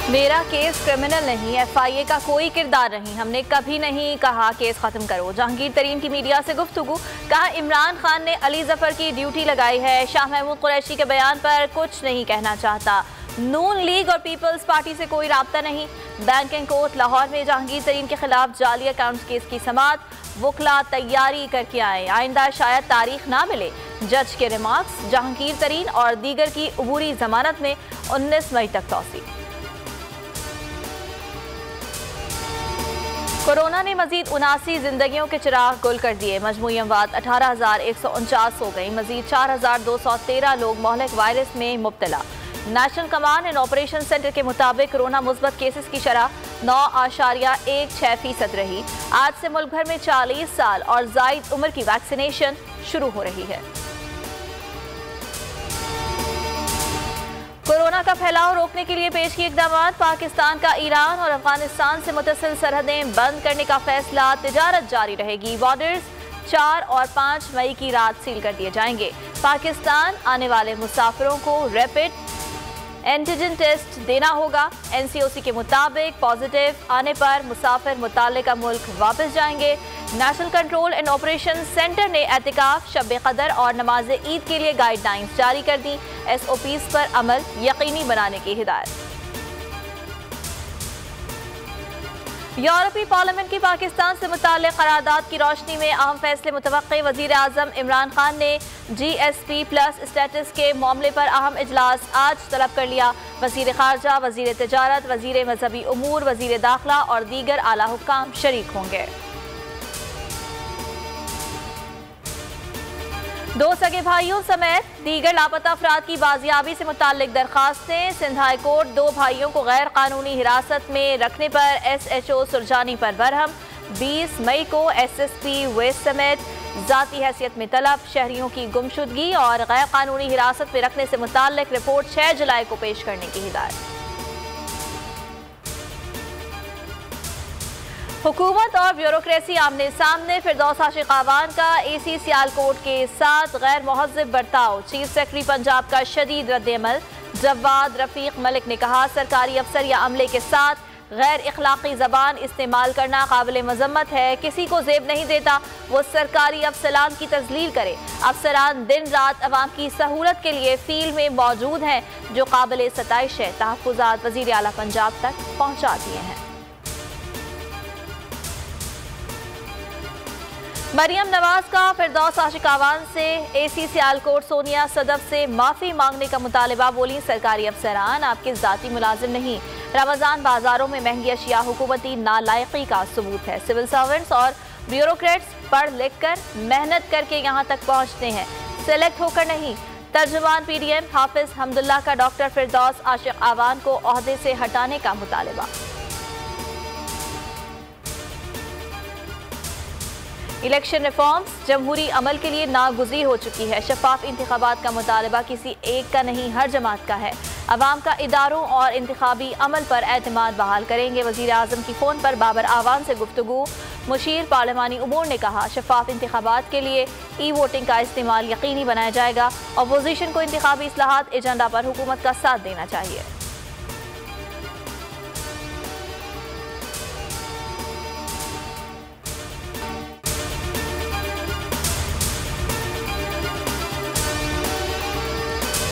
मेरा case criminal नहीं, FIA का कोई किरदार नहीं। हमने कभी नहीं कहा केस खत्म करो। जहांगीर तरीन की मीडिया से गुफ्तगू, कहा इमरान खान ने अली जफर की ड्यूटी लगाई है। शाह महमूद कुरैशी के बयान पर कुछ नहीं कहना चाहता। नून लीग और पीपल्स पार्टी से कोई राब्ता नहीं। बैंकिंग कोर्ट लाहौर में जहांगीर तरीन के खिलाफ जाली अकाउंट्स केस की समाअत। वकला तैयारी करके आए, आइंदा शायद तारीख ना मिले। जज के रिमार्क्स, जहांगीर तरीन और दीगर की अबूरी जमानत में 19 मई तक तौसीक। कोरोना ने मजीद 79 जिंदगियों के चिराग गुल कर दिए। मजमूई अमवात 18,149 हो गई। मजीद 4,213 लोग मोहलिक वायरस में मुब्तला। National command and operation centre के मुताबिक कोरोना मुस्बत केसेस की शरह 9.16% रही। आज से मुल्क भर में 40 साल और जायद उम्र की वैक्सीनेशन शुरू हो रही है। कोरोना का फैलाव रोकने के लिए पेश किए इक़दाम। पाकिस्तान का ईरान और अफगानिस्तान से मुतसिल सरहदें बंद करने का फैसला। तिजारत जारी रहेगी। बॉर्डर्स 4 और 5 मई की रात सील कर दिए जाएंगे। पाकिस्तान आने वाले मुसाफिरों को रैपिड एंटीजन टेस्ट देना होगा। NCOC के मुताबिक पॉजिटिव आने पर मुसाफिर मुताल्लिका मुल्क वापस जाएंगे। National control and operation centre ने एहतिकाफ, शब कदर और नमाज ईद के लिए गाइडलाइंस जारी कर दी। SOPs पर अमल यकीनी बनाने की हिदायत। यूरोपीय पार्लियामेंट की पाकिस्तान से मुताल्लिक़ करारदाद की रोशनी में अहम फैसले मुतवक्के। वज़ीर आज़म इमरान खान ने GSP+ स्टेटस के मामले पर अहम इजलास आज तलब कर लिया। वज़ीर ख़ारजा, वज़ीर तिजारत, वज़ीर मजहबी उमूर, वज़ीर दाखिला और दीगर आला हुक्काम शरीक होंगे। 2 सगे भाइयों समेत दीगर लापता अफराद की बाजियाबी से मुताल्लिक दरखास्तें। सिंध हाई कोर्ट 2 भाइयों को गैर कानूनी हिरासत में रखने पर SHO सुरजानी पर बरहम। 20 मई को SSP वेस्ट समेत जाती हैसियत में तलब। शहरियों की गुमशुदगी और गैर कानूनी हिरासत में रखने से मुताल्लिक रिपोर्ट 6 जुलाई को पेश करने की हिदायत। हुकूमत और ब्यूरोक्रेसी आमने सामने। फिरदौस आशिक आवान का AC सियालकोट के साथ गैर मुहज़्ज़ब बर्ताव। चीफ सेक्रेटरी पंजाब का शदीद रद्द-ए-अमल। जवाद रफीक मलिक ने कहा, सरकारी अफसर या अमले के साथ गैर इखलाकी जबान इस्तेमाल करना काबिल मजम्मत है। किसी को जेब नहीं देता वो सरकारी अफसरान की तजलील करे। अफसरान दिन रात अवाम की सहूलत के लिए फील्ड में मौजूद हैं, जो काबिल सताइश है। तहफ़्फ़ुज़ात वज़ीर आला पंजाब तक पहुँचा दिए हैं। मरियम नवाज का फिरदौस आशिक आवान से AC सियालकोट सोनिया सदफ से माफ़ी मांगने का मुतालबा। बोली, सरकारी अफसरान आपके ज़ाती मुलाजिम नहीं। रमज़ान बाजारों में महंगी अशिया हुकूमती नालायकी का सबूत है। सिविल सर्वेंट्स और ब्यूरोक्रेट्स पढ़ लिख कर मेहनत करके यहाँ तक पहुँचते हैं, सेलेक्ट होकर नहीं। तर्जुमान PDM हाफिज हमदुल्ला का डॉक्टर फिरदौस आशिक आवान को ओहदे से हटाने का मुतालबा। इलेक्शन रिफॉर्म्स जमहूरी अमल के लिए नागुज़ीर हो चुकी है। शफाफ इंतखाबात का मुतालबा किसी एक का नहीं, हर जमात का है। अवाम का इदारों और इंतखाबी अमल पर एतमाद बहाल करेंगे। वज़ीर आज़म की फ़ोन पर बाबर आवान से गुफ्तगू। मुशीर पार्लिमानी उमूर ने कहा, शफाफ इंतखाबात के लिए E-वोटिंग का इस्तेमाल यकीनी बनाया जाएगा। अपोजिशन को इंतखाबी इस्लाहात एजेंडा पर हुकूमत का साथ देना चाहिए।